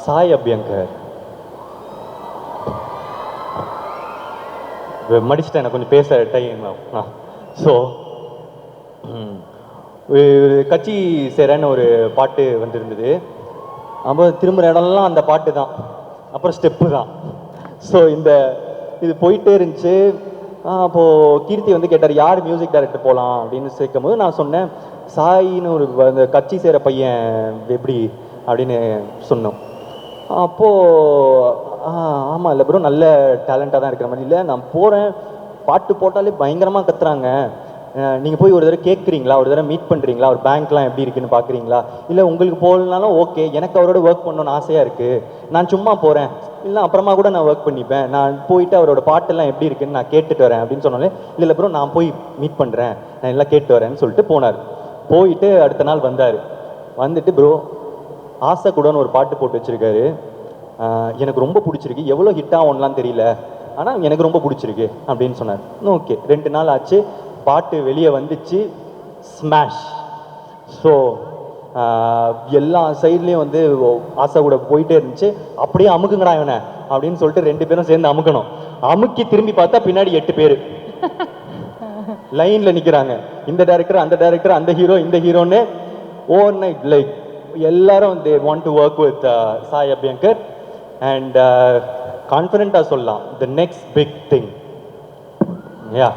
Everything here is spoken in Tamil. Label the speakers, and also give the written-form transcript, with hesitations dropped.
Speaker 1: சாய் அபியங்கர். மடிச்சிட்டேன், எனக்கு கொஞ்சம் பேச டைம். ஸோ கட்சி சேரன்னு ஒரு பாட்டு வந்துருந்தது. அப்போ திரும்புகிற இடம்லாம் அந்த பாட்டு தான், அப்புறம் ஸ்டெப்பு தான். ஸோ இது போயிட்டே இருந்துச்சு. அப்போது கீர்த்தி வந்து கேட்டார் யார் மியூசிக் டைரக்டர் போகலாம் அப்படின்னு சேர்க்கும் போது நான் சொன்னேன் சாயின்னு ஒரு அந்த கட்சி சேர பையன் எப்படி அப்படின்னு சொன்னோம். அப்போது ஆமாம் இல்லை ப்ரோ, நல்ல டேலண்டாக தான் இருக்கிற மாதிரி. இல்லை நான் போகிறேன், பாட்டு போட்டாலே பயங்கரமாக கத்துறாங்க, நீங்கள் போய் ஒரு தடவை கேட்குறீங்களா, ஒரு தடவை மீட் பண்ணுறீங்களா, ஒரு பேங்க்லாம் எப்படி இருக்குன்னு பார்க்குறீங்களா, இல்லை உங்களுக்கு போகலனாலும் ஓகே, எனக்கு அவரோட ஒர்க் பண்ணணும்னு ஆசையாக இருக்குது, நான் சும்மா போகிறேன், இல்லை அப்புறமா கூட நான் ஒர்க் பண்ணிப்பேன், நான் போயிட்டு அவரோட பாட்டெல்லாம் எப்படி இருக்குன்னு நான் கேட்டுட்டு வரேன் அப்படின்னு சொன்னாலே, இல்லை ப்ரோ நான் போய் மீட் பண்ணுறேன், நான் எல்லாம் கேட்டு வரேன்னு சொல்லிட்டு போனார். போயிட்டு அடுத்த நாள் வந்தார். வந்துட்டு ப்ரோ ஆசை கூடன்னு ஒரு பாட்டு போட்டு வச்சுருக்காரு, எனக்கு ரொம்ப பிடிச்சிருக்கு, எவ்வளோ ஹிட் ஆகும்லாம் தெரியல, ஆனால் எனக்கு ரொம்ப பிடிச்சிருக்கு அப்படின்னு சொன்னார். ஓகே, 2 நாள் ஆச்சு, பாட்டு வெளியே வந்துச்சு, ஸ்மாஷ். ஸோ எல்லா சைட்லேயும் வந்து ஆசை கூட போயிட்டே இருந்துச்சு. அப்படியே அமுக்குங்கடா இவனை அப்படின்னு சொல்லிட்டு 2 பேரும் சேர்ந்து அமுக்கணும். அமுக்கி திரும்பி பார்த்தா பின்னாடி 8 பேர் லைனில் நிற்கிறாங்க. இந்த டைரக்டர், அந்த டைரக்டர், அந்த ஹீரோ, இந்த ஹீரோன்னு ஓவர் நைட் லைக் எல்லாரும் they want to work with Sai Abhyankar. And கான்ஃபிடென்ட்டாக சொல்லலாம், the next big thing. Yeah